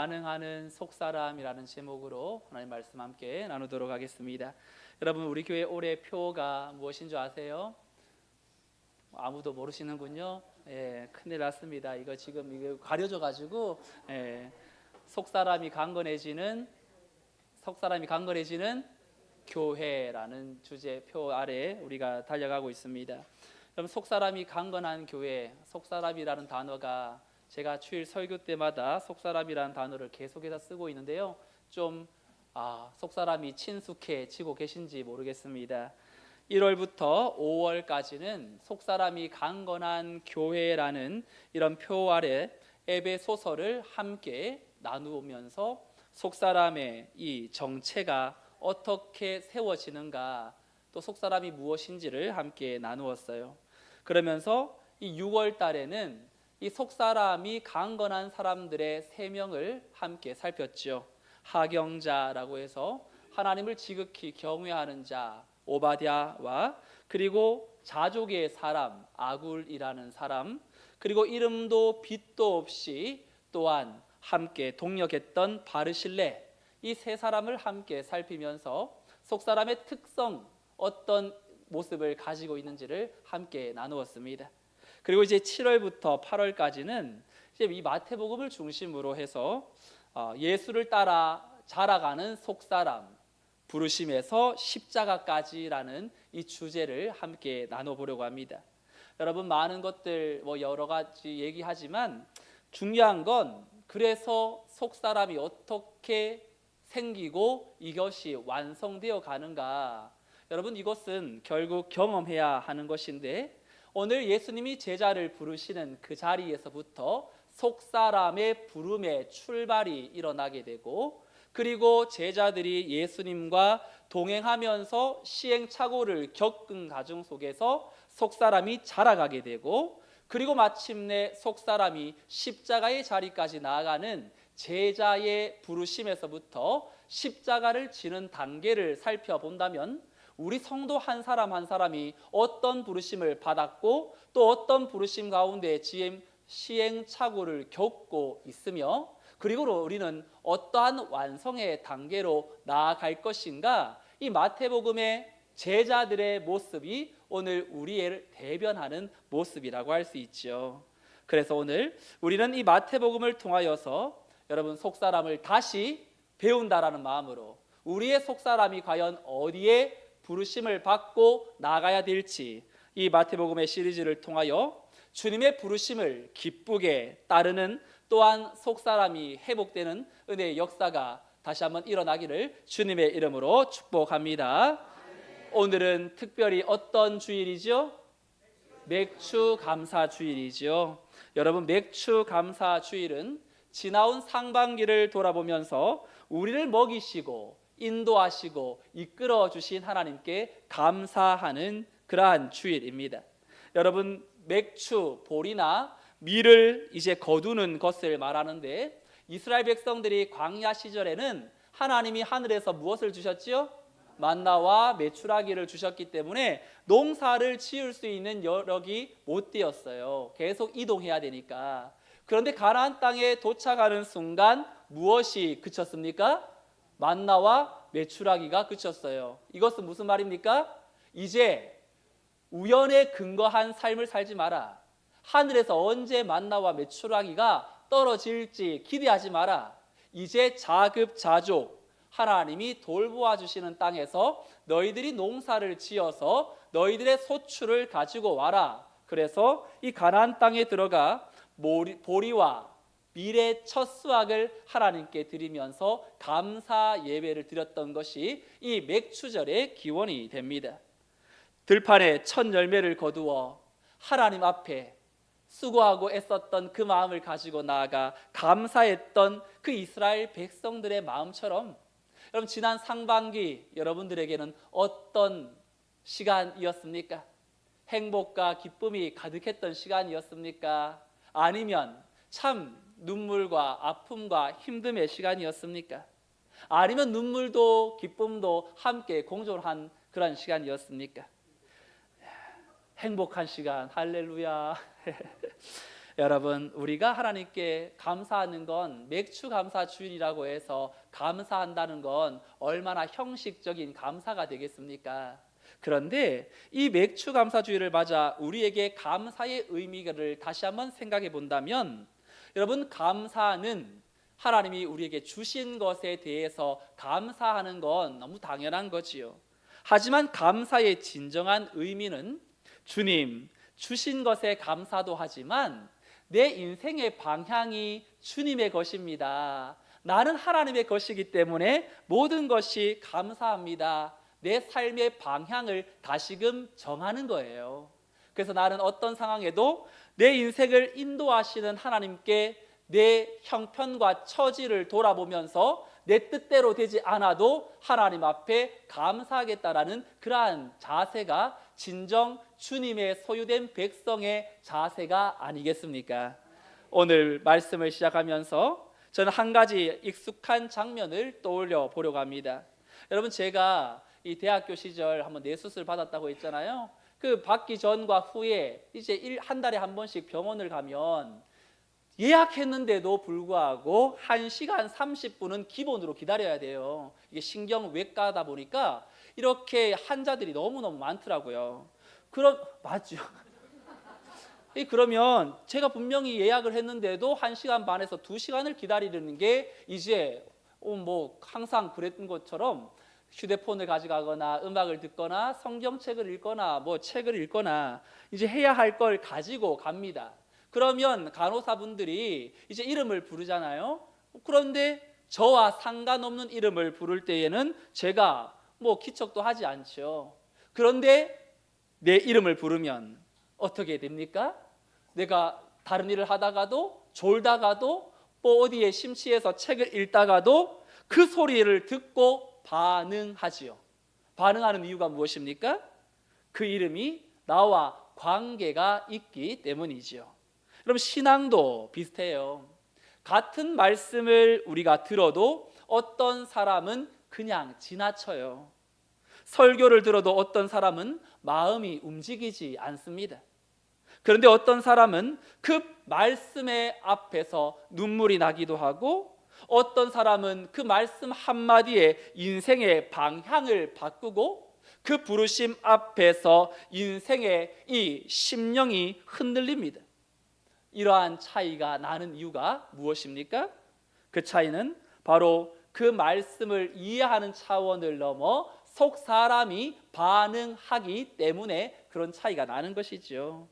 반응하는 속사람이라는 제목으로 하나님 말씀 함께 나누도록 하겠습니다. 여러분, 우리 교회 올해 표가 무엇인 줄 아세요? 아무도 모르시는군요. 큰일 났습니다. 이거 지금 이거 가려져 가지고 속사람이 강건해지는 교회라는 주제표 아래 우리가 달려가고 있습니다. 여러분, 속사람이 강건한 교회, 속사람이라는 단어가 제가 주일 설교 때마다 속사람이라는 단어를 계속해서 쓰고 있는데요. 좀 속사람이 친숙해지고 계신지 모르겠습니다. 1월부터 5월까지는 속사람이 강건한 교회라는 이런 표 아래 에베소서를 함께 나누면서 속사람의 이 정체가 어떻게 세워지는가, 또 속사람이 무엇인지를 함께 나누었어요. 그러면서 이 6월 달에는 이 속사람이 강건한 사람들의 3명을 함께 살폈죠. 하경자라고 해서 하나님을 지극히 경외하는 자 오바댜와, 그리고 자족의 사람 아굴이라는 사람, 그리고 이름도 빛도 없이 또한 함께 동역했던 바르실레, 이 3사람을 함께 살피면서 속사람의 특성, 어떤 모습을 가지고 있는지를 함께 나누었습니다. 그리고 이제 7월부터 8월까지는 이제 이 마태복음을 중심으로 해서 예수를 따라 자라가는 속사람, 부르심에서 십자가까지라는 이 주제를 함께 나눠보려고 합니다. 여러분, 많은 것들 여러 가지 얘기하지만 중요한 건, 그래서 속사람이 어떻게 생기고 이것이 완성되어 가는가, 여러분, 이것은 결국 경험해야 하는 것인데, 오늘 예수님이 제자를 부르시는 그 자리에서부터 속사람의 부름의 출발이 일어나게 되고, 그리고 제자들이 예수님과 동행하면서 시행착오를 겪은 과정 속에서 속사람이 자라가게 되고, 그리고 마침내 속사람이 십자가의 자리까지 나아가는 제자의 부르심에서부터 십자가를 지는 단계를 살펴본다면, 우리 성도 한 사람 한 사람이 어떤 부르심을 받았고 또 어떤 부르심 가운데 시행착오를 겪고 있으며, 그리고 우리는 어떠한 완성의 단계로 나아갈 것인가, 이 마태복음의 제자들의 모습이 오늘 우리를 대변하는 모습이라고 할 수 있죠. 그래서 오늘 우리는 이 마태복음을 통하여서 여러분, 속사람을 다시 배운다라는 마음으로 우리의 속사람이 과연 어디에 부르심을 받고 나가야 될지, 이 마태복음의 시리즈를 통하여 주님의 부르심을 기쁘게 따르는, 또한 속사람이 회복되는 은혜의 역사가 다시 한번 일어나기를 주님의 이름으로 축복합니다. 오늘은 특별히 어떤 주일이죠? 맥주 감사 주일이죠. 여러분, 맥주 감사 주일은 지나온 상반기를 돌아보면서 우리를 먹이시고 인도하시고 이끌어 주신 하나님께 감사하는 그러한 주일입니다. 여러분, 맥주, 볼이나 밀을 이제 거두는 것을 말하는데, 이스라엘 백성들이 광야 시절에는 하나님이 하늘에서 무엇을 주셨지요? 만나와 메추라기를 주셨기 때문에 농사를 지을 수 있는 여력이 못 되었어요. 계속 이동해야 되니까. 그런데 가나안 땅에 도착하는 순간 무엇이 그쳤습니까? 만나와 메추라기가 그쳤어요. 이것은 무슨 말입니까? 이제 우연에 근거한 삶을 살지 마라. 하늘에서 언제 만나와 메추라기가 떨어질지 기대하지 마라. 이제 자급자족, 하나님이 돌보아 주시는 땅에서 너희들이 농사를 지어서 너희들의 소출을 가지고 와라. 그래서 이 가나안 땅에 들어가 보리와 밀의 첫 수확을 하나님께 드리면서 감사 예배를 드렸던 것이 이 맥추절의 기원이 됩니다. 들판에 첫 열매를 거두어 하나님 앞에 수고하고 애썼던 그 마음을 가지고 나아가 감사했던 그 이스라엘 백성들의 마음처럼, 여러분, 지난 상반기 여러분들에게는 어떤 시간이었습니까? 행복과 기쁨이 가득했던 시간이었습니까? 아니면 참 눈물과 아픔과 힘듦의 시간이었습니까? 아니면 눈물도 기쁨도 함께 공존한 그런 시간이었습니까? 행복한 시간, 할렐루야. 여러분, 우리가 하나님께 감사하는 건 맥주 감사 주일이라고 해서 감사한다는 건 얼마나 형식적인 감사가 되겠습니까? 그런데 이 맥주 감사 주일을 맞아 우리에게 감사의 의미를 다시 한번 생각해 본다면, 여러분, 감사는 하나님이 우리에게 주신 것에 대해서 감사하는 건 너무 당연한 거지요. 하지만 감사의 진정한 의미는 주님 주신 것에 감사도 하지만 내 인생의 방향이 주님의 것입니다. 나는 하나님의 것이기 때문에 모든 것이 감사합니다. 내 삶의 방향을 다시금 정하는 거예요. 그래서 나는 어떤 상황에도 내 인생을 인도하시는 하나님께 내 형편과 처지를 돌아보면서 내 뜻대로 되지 않아도 하나님 앞에 감사하겠다라는 그러한 자세가 진정 주님의 소유된 백성의 자세가 아니겠습니까? 오늘 말씀을 시작하면서 저는 한 가지 익숙한 장면을 떠올려 보려고 합니다. 여러분, 제가 이 대학교 시절 한번 뇌수술 받았다고 했잖아요. 그 받기 전과 후에 이제 한 달에 한 번씩 병원을 가면 예약했는데도 불구하고 1시간 30분은 기본으로 기다려야 돼요. 이게 신경외과다 보니까 이렇게 환자들이 너무너무 많더라고요. 맞죠? 그러면 제가 분명히 예약을 했는데도 1시간 반에서 2시간을 기다리는 게 이제 뭐 항상 그랬던 것처럼 휴대폰을 가져가거나 음악을 듣거나 성경책을 읽거나 뭐 책을 읽거나 이제 해야 할 걸 가지고 갑니다. 그러면 간호사분들이 이제 이름을 부르잖아요. 그런데 저와 상관없는 이름을 부를 때에는 제가 뭐 기척도 하지 않죠. 그런데 내 이름을 부르면 어떻게 됩니까? 내가 다른 일을 하다가도 졸다가도 뭐 어디에 심취해서 책을 읽다가도 그 소리를 듣고 반응하지요. 반응하는 이유가 무엇입니까? 그 이름이 나와 관계가 있기 때문이지요. 여러분, 신앙도 비슷해요. 같은 말씀을 우리가 들어도 어떤 사람은 그냥 지나쳐요. 설교를 들어도 어떤 사람은 마음이 움직이지 않습니다. 그런데 어떤 사람은 그 말씀의 앞에서 눈물이 나기도 하고, 어떤 사람은 그 말씀 한마디에 인생의 방향을 바꾸고, 그 부르심 앞에서 인생의 이 심령이 흔들립니다. 이러한 차이가 나는 이유가 무엇입니까? 그 차이는 바로 그 말씀을 이해하는 차원을 넘어 속 사람이 반응하기 때문에 그런 차이가 나는 것이죠.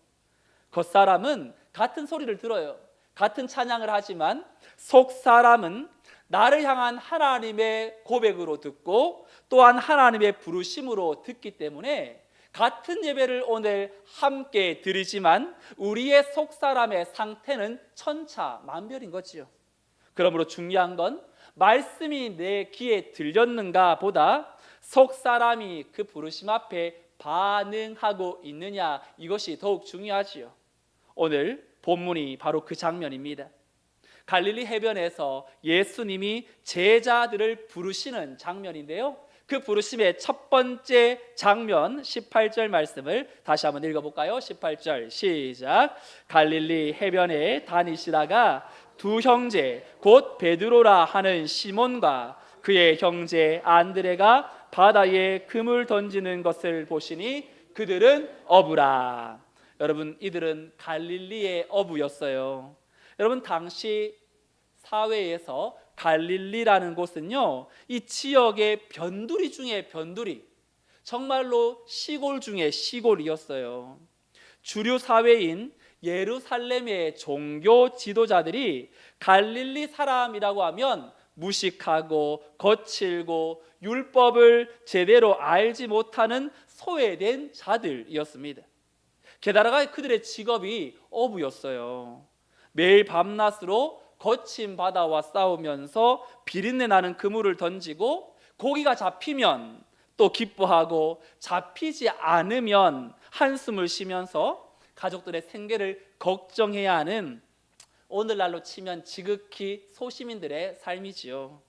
겉사람은 같은 소리를 들어요. 같은 찬양을 하지만 속 사람은 나를 향한 하나님의 고백으로 듣고 또한 하나님의 부르심으로 듣기 때문에 같은 예배를 오늘 함께 드리지만 우리의 속사람의 상태는 천차만별인 거지요. 그러므로 중요한 건 말씀이 내 귀에 들렸는가 보다 속사람이 그 부르심 앞에 반응하고 있느냐, 이것이 더욱 중요하지요. 오늘 본문이 바로 그 장면입니다. 갈릴리 해변에서 예수님이 제자들을 부르시는 장면인데요, 그 부르심의 첫 번째 장면 18절 말씀을 다시 한번 읽어볼까요? 18절 시작. 갈릴리 해변에 다니시다가 두 형제 곧 베드로라 하는 시몬과 그의 형제 안드레가 바다에 금을 던지는 것을 보시니 그들은 어부라. 여러분, 이들은 갈릴리의 어부였어요. 여러분, 당시 사회에서 갈릴리라는 곳은요, 이 지역의 변두리 중에 변두리, 정말로 시골 중에 시골이었어요. 주류 사회인 예루살렘의 종교 지도자들이 갈릴리 사람이라고 하면 무식하고 거칠고 율법을 제대로 알지 못하는 소외된 자들이었습니다. 게다가 그들의 직업이 어부였어요. 매일 밤낮으로 거친 바다와 싸우면서 비린내 나는 그물을 던지고 고기가 잡히면 또 기뻐하고 잡히지 않으면 한숨을 쉬면서 가족들의 생계를 걱정해야 하는, 오늘날로 치면 지극히 소시민들의 삶이지요.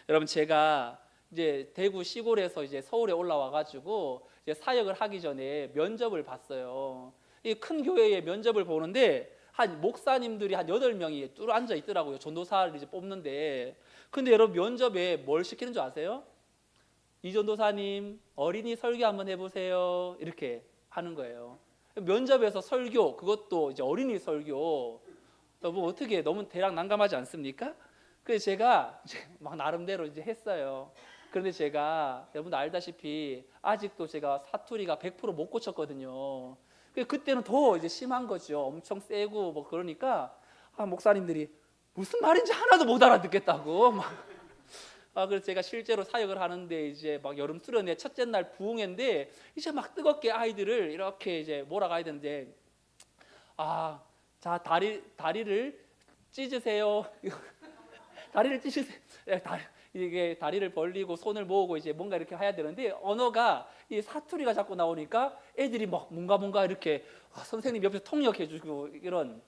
여러분, 제가 이제 대구 시골에서 이제 서울에 올라와 가지고 이제 사역을 하기 전에 면접을 봤어요. 이 큰 교회의 면접을 보는데 한 목사님들이 한 8명이 뚫어 앉아 있더라고요. 전도사를 이제 뽑는데. 근데 여러분 면접에 뭘 시키는 줄 아세요? 이 전도사님 어린이 설교 한번 해보세요. 이렇게 하는 거예요. 면접에서 설교, 그것도 이제 어린이 설교. 뭐 어떻게 너무 대략 난감하지 않습니까? 그래서 제가 이제 막 나름대로 이제 했어요. 그런데 제가 여러분 알다시피 아직도 제가 사투리가 100% 못 고쳤거든요. 그때는 더 이제 심한 거죠. 엄청 세고 뭐 그러니까 목사님들이 무슨 말인지 하나도 못 알아듣겠다고 막. 그래서 제가 실제로 사역을 하는데 이제 막 여름 수련회 첫째 날 부흥회인데 이제 막 뜨겁게 아이들을 이렇게 이제 몰아가야 되는데 자 다리를 찢으세요. 다리를 찢으세요. 이게 다리를 벌리고 손을 모으고 이제 뭔가 이렇게 해야 되는데 언어가 이 사투리가 자꾸 나오니까 애들이 막 뭔가 이렇게 선생님 옆에서 통역해주고 이런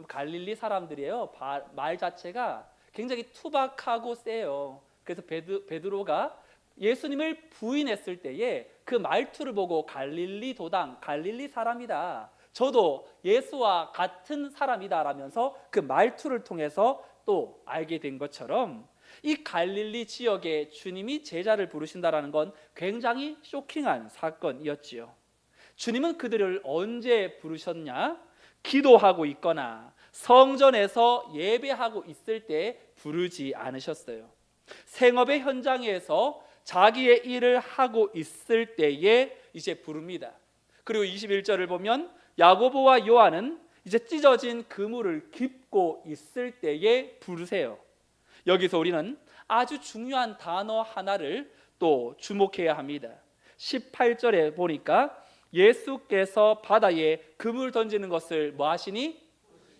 갈릴리 사람들이에요. 말 자체가 굉장히 투박하고 세요. 그래서 베드로가 예수님을 부인했을 때에 그 말투를 보고 갈릴리 도당, 갈릴리 사람이다. 저도 예수와 같은 사람이다 라면서 그 말투를 통해서 또 알게 된 것처럼 이 갈릴리 지역에 주님이 제자를 부르신다는 건 굉장히 쇼킹한 사건이었지요. 주님은 그들을 언제 부르셨냐? 기도하고 있거나 성전에서 예배하고 있을 때 부르지 않으셨어요. 생업의 현장에서 자기의 일을 하고 있을 때에 이제 부릅니다. 그리고 21절을 보면 야고보와 요한은 이제 찢어진 그물을 깁고 있을 때에 부르세요. 여기서 우리는 아주 중요한 단어 하나를 또 주목해야 합니다. 18절에 보니까 예수께서 바다에 그물 던지는 것을 뭐 하시니?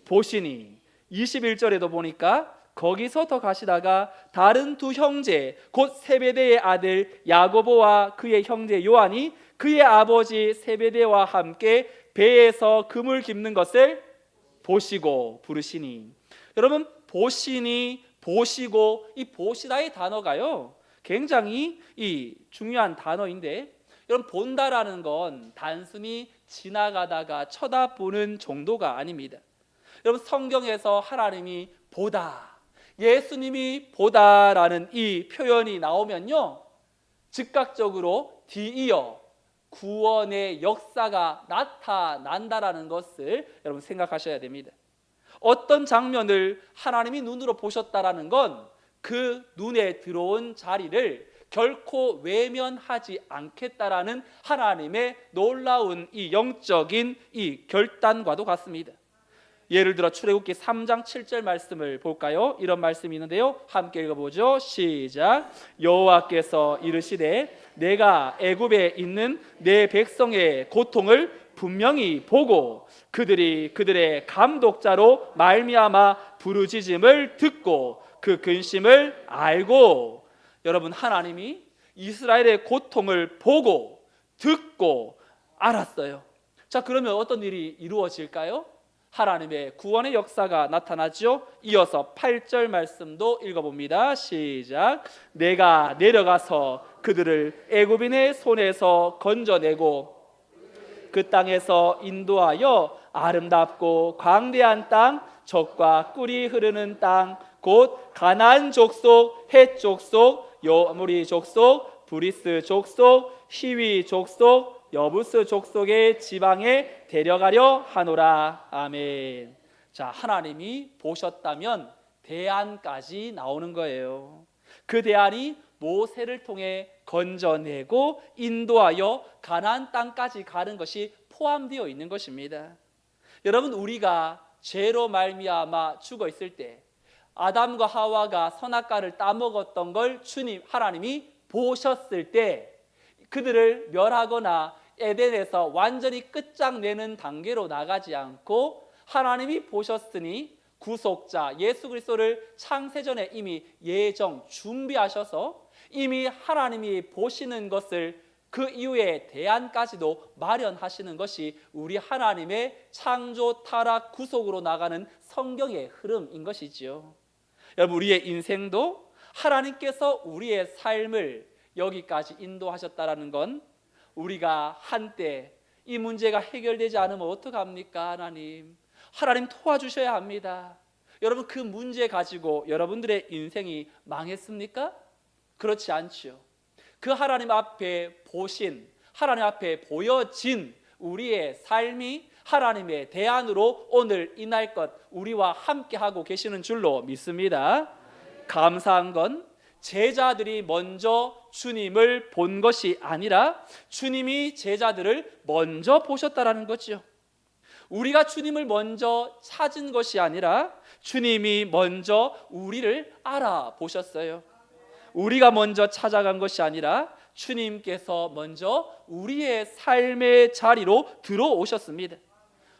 보시니. 21절에도 보니까 거기서 더 가시다가 다른 두 형제 곧 세베대의 아들 야고보와 그의 형제 요한이 그의 아버지 세베대와 함께 배에서 그물 깁는 것을 보시고 부르시니. 여러분 보시니 보시고 이 보시다의 단어가요 굉장히 이 중요한 단어인데 여러분 본다라는 건 단순히 지나가다가 쳐다보는 정도가 아닙니다. 여러분 성경에서 하나님이 보다, 예수님이 보다라는 이 표현이 나오면요 즉각적으로 뒤이어 구원의 역사가 나타난다라는 것을 여러분 생각하셔야 됩니다. 어떤 장면을 하나님이 눈으로 보셨다라는 건 그 눈에 들어온 자리를 결코 외면하지 않겠다라는 하나님의 놀라운 이 영적인 이 결단과도 같습니다. 예를 들어 출애굽기 3장 7절 말씀을 볼까요? 이런 말씀이 있는데요 함께 읽어보죠. 시작. 여호와께서 이르시되 내가 애굽에 있는 내 백성의 고통을 분명히 보고 그들이 그들의 감독자로 말미암아 부르짖음을 듣고 그 근심을 알고. 여러분 하나님이 이스라엘의 고통을 보고 듣고 알았어요. 자 그러면 어떤 일이 이루어질까요? 하나님의 구원의 역사가 나타나죠. 이어서 8절 말씀도 읽어봅니다. 시작. 내가 내려가서 그들을 애굽인의 손에서 건져내고 그 땅에서 인도하여 아름답고 광대한 땅, 젖과 꿀이 흐르는 땅, 곧 가나안 족속, 헷 족속, 여무리 족속, 브리스 족속, 히위 족속, 여부스 족속의 지방에 데려가려 하노라. 아멘. 자, 하나님이 보셨다면 대안까지 나오는 거예요. 그 대안이 모세를 통해 건져내고 인도하여 가나안 땅까지 가는 것이 포함되어 있는 것입니다. 여러분 우리가 죄로 말미암아 죽어 있을 때 아담과 하와가 선악과를 따먹었던 걸 주님 하나님이 보셨을 때 그들을 멸하거나 에덴에서 완전히 끝장내는 단계로 나가지 않고 하나님이 보셨으니 구속자 예수 그리스도를 창세전에 이미 예정 준비하셔서 이미 하나님이 보시는 것을 그 이후에 대안까지도 마련하시는 것이 우리 하나님의 창조 타락 구속으로 나가는 성경의 흐름인 것이지요. 여러분 우리의 인생도 하나님께서 우리의 삶을 여기까지 인도하셨다라는 건 우리가 한때 이 문제가 해결되지 않으면 어떡합니까 하나님? 하나님 도와주셔야 합니다. 여러분, 그 문제 가지고 여러분들의 인생이 망했습니까? 그렇지 않지요. 그 하나님 앞에 보신, 하나님 앞에 보여진 우리의 삶이 하나님의 대안으로 오늘 이날 것 우리와 함께 하고 계시는 줄로 믿습니다. 감사한 건 제자들이 먼저 주님을 본 것이 아니라 주님이 제자들을 먼저 보셨다라는 거죠. 우리가 주님을 먼저 찾은 것이 아니라 주님이 먼저 우리를 알아보셨어요. 우리가 먼저 찾아간 것이 아니라 주님께서 먼저 우리의 삶의 자리로 들어오셨습니다.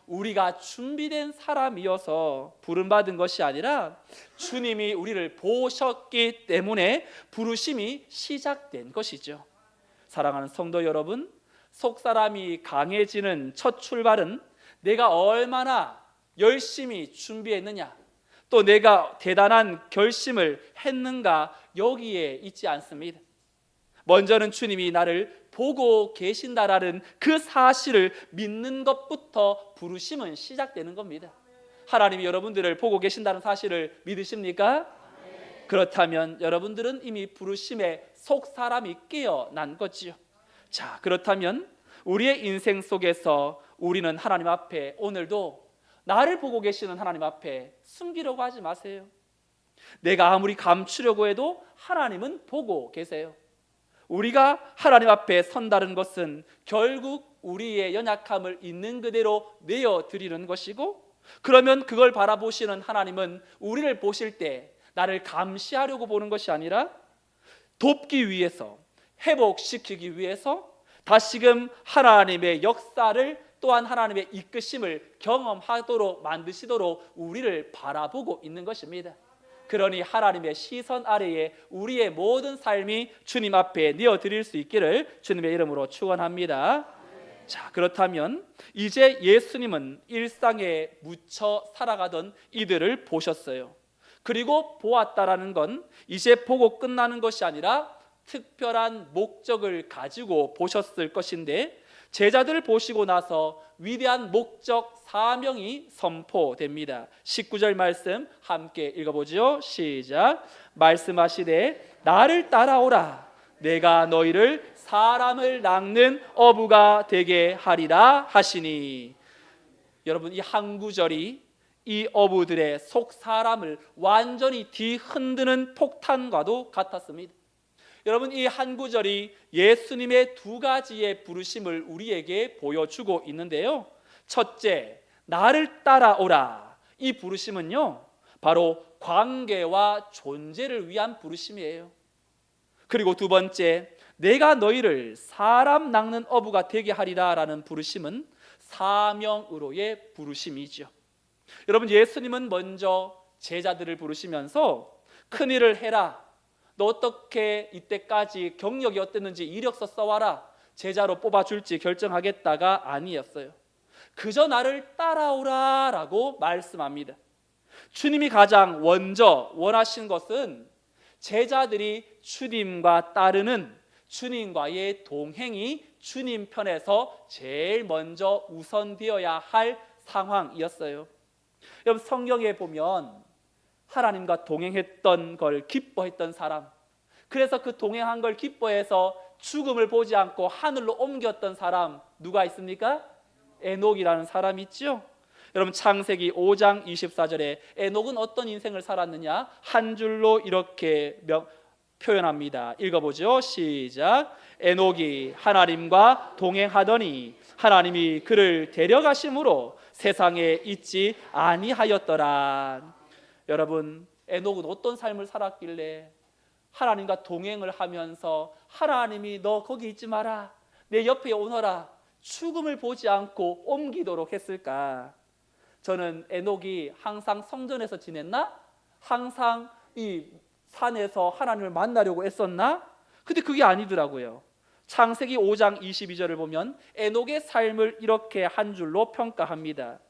우리가 준비된 사람이어서 부름받은 것이 아니라 주님이 우리를 보셨기 때문에 부르심이 시작된 것이죠. 사랑하는 성도 여러분, 속사람이 강해지는 첫 출발은 내가 얼마나 열심히 준비했느냐, 또 내가 대단한 결심을 했는가, 여기에 있지 않습니다. 먼저는 주님이 나를 보고 계신다라는 그 사실을 믿는 것부터 부르심은 시작되는 겁니다. 하나님이 여러분들을 보고 계신다는 사실을 믿으십니까? 그렇다면 여러분들은 이미 부르심에 속사람이 깨어난 거지요. 자, 그렇다면 우리의 인생 속에서 우리는 하나님 앞에 오늘도 나를 보고 계시는 하나님 앞에 숨기려고 하지 마세요. 내가 아무리 감추려고 해도 하나님은 보고 계세요. 우리가 하나님 앞에 선다는 것은 결국 우리의 연약함을 있는 그대로 내어드리는 것이고, 그러면 그걸 바라보시는 하나님은 우리를 보실 때 나를 감시하려고 보는 것이 아니라 돕기 위해서, 회복시키기 위해서 다시금 하나님의 역사를, 또한 하나님의 이끄심을 경험하도록 만드시도록 우리를 바라보고 있는 것입니다. 그러니 하나님의 시선 아래에 우리의 모든 삶이 주님 앞에 내어드릴 수 있기를 주님의 이름으로 축원합니다. 자, 그렇다면 이제 예수님은 일상에 묻혀 살아가던 이들을 보셨어요. 그리고 보았다라는 건 이제 보고 끝나는 것이 아니라 특별한 목적을 가지고 보셨을 것인데, 제자들을 보시고 나서 위대한 목적, 사명이 선포됩니다. 19절 말씀 함께 읽어보죠. 시작. 말씀하시되 나를 따라오라. 내가 너희를 사람을 낚는 어부가 되게 하리라 하시니. 여러분, 이 한 구절이 이 어부들의 속 사람을 완전히 뒤흔드는 폭탄과도 같았습니다. 여러분, 이 한 구절이 예수님의 두 가지의 부르심을 우리에게 보여주고 있는데요. 첫째, 나를 따라오라. 이 부르심은요, 바로 관계와 존재를 위한 부르심이에요. 그리고 두 번째, 내가 너희를 사람 낚는 어부가 되게 하리라 라는 부르심은 사명으로의 부르심이죠. 여러분, 예수님은 먼저 제자들을 부르시면서 큰일을 해라, 너 어떻게 이때까지 경력이 어땠는지 이력서 써와라, 제자로 뽑아줄지 결정하겠다가 아니었어요. 그저 나를 따라오라 라고 말씀합니다. 주님이 가장 먼저 원하신 것은 제자들이 주님과 따르는, 주님과의 동행이 주님 편에서 제일 먼저 우선되어야 할 상황이었어요. 여러분, 성경에 보면 하나님과 동행했던 걸 기뻐했던 사람, 그래서 그 동행한 걸 기뻐해서 죽음을 보지 않고 하늘로 옮겼던 사람 누가 있습니까? 에녹이라는 사람이 있죠. 여러분, 창세기 5장 24절에 에녹은 어떤 인생을 살았느냐, 한 줄로 이렇게 표현합니다. 읽어보죠. 시작. 에녹이 하나님과 동행하더니 하나님이 그를 데려가심으로 세상에 있지 아니하였더라. 여러분, 에녹은 어떤 삶을 살았길래 하나님과 동행을 하면서 하나님이 너 거기 있지 마라, 내 옆에 오너라, 죽음을 보지 않고 옮기도록 했을까? 저는 에녹이 항상 성전에서 지냈나? 항상 이 산에서 하나님을 만나려고 애썼나? 근데 그게 아니더라고요. 창세기 5장 22절을 보면 에녹의 삶을 이렇게 한 줄로 평가합니다.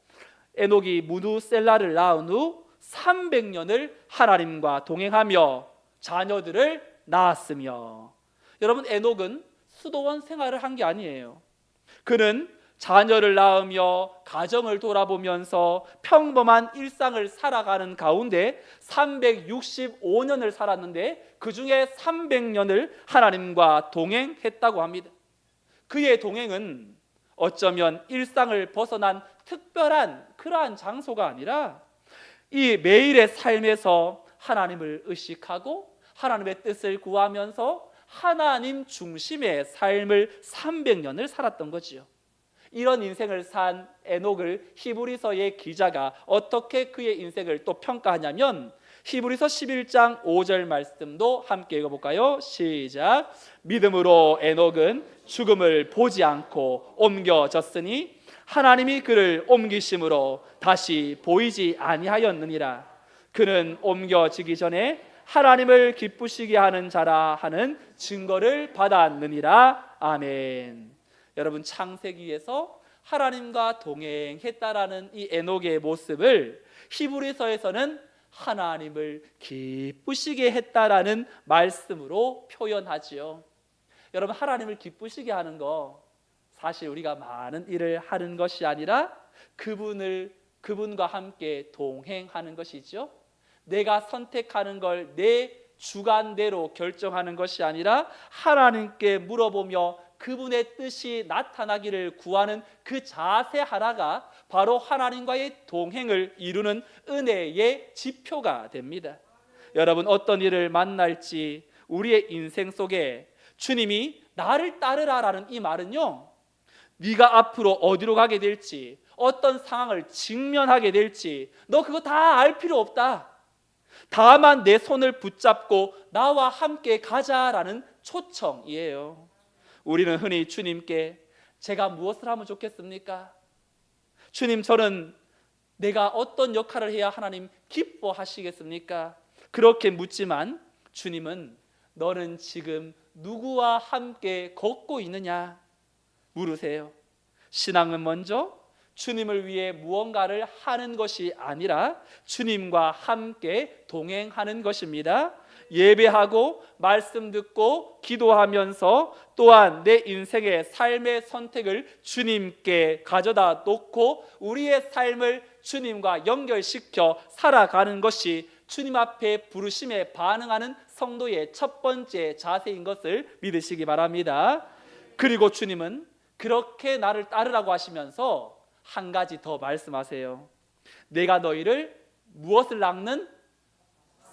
에녹이 무두셀라를 낳은 후 300년을 하나님과 동행하며 자녀들을 낳았으며. 여러분, 에녹은 수도원 생활을 한 게 아니에요. 그는 자녀를 낳으며 가정을 돌아보면서 평범한 일상을 살아가는 가운데 365년을 살았는데 그 중에 300년을 하나님과 동행했다고 합니다. 그의 동행은 어쩌면 일상을 벗어난 특별한 그러한 장소가 아니라 이 매일의 삶에서 하나님을 의식하고 하나님의 뜻을 구하면서 하나님 중심의 삶을 300년을 살았던 거지요. 이런 인생을 산 에녹을 히브리서의 기자가 어떻게 그의 인생을 또 평가하냐면 히브리서 11장 5절 말씀도 함께 읽어볼까요? 시작. 믿음으로 에녹은 죽음을 보지 않고 옮겨졌으니 하나님이 그를 옮기심으로 다시 보이지 아니하였느니라. 그는 옮겨지기 전에 하나님을 기쁘시게 하는 자라 하는 증거를 받았느니라. 아멘. 여러분, 창세기에서 하나님과 동행했다라는 이 에녹의 모습을 히브리서에서는 하나님을 기쁘시게 했다라는 말씀으로 표현하지요. 여러분, 하나님을 기쁘시게 하는 거 사실 우리가 많은 일을 하는 것이 아니라 그분과 함께 동행하는 것이죠. 내가 선택하는 걸 내 주관대로 결정하는 것이 아니라 하나님께 물어보며 그분의 뜻이 나타나기를 구하는 그 자세 하나가 바로 하나님과의 동행을 이루는 은혜의 지표가 됩니다. 여러분, 어떤 일을 만날지 우리의 인생 속에 주님이 나를 따르라라는 이 말은요, 네가 앞으로 어디로 가게 될지, 어떤 상황을 직면하게 될지 너 그거 다 알 필요 없다. 다만 내 손을 붙잡고 나와 함께 가자라는 초청이에요. 우리는 흔히 주님께 제가 무엇을 하면 좋겠습니까? 주님, 저는 내가 어떤 역할을 해야 하나님 기뻐하시겠습니까? 그렇게 묻지만 주님은 너는 지금 누구와 함께 걷고 있느냐 물으세요. 신앙은 먼저 주님을 위해 무언가를 하는 것이 아니라 주님과 함께 동행하는 것입니다. 예배하고 말씀 듣고 기도하면서 또한 내 인생의 삶의 선택을 주님께 가져다 놓고 우리의 삶을 주님과 연결시켜 살아가는 것이 주님 앞에 부르심에 반응하는 성도의 첫 번째 자세인 것을 믿으시기 바랍니다. 그리고 주님은 그렇게 나를 따르라고 하시면서 한 가지 더 말씀하세요. 내가 너희를 무엇을 낳는?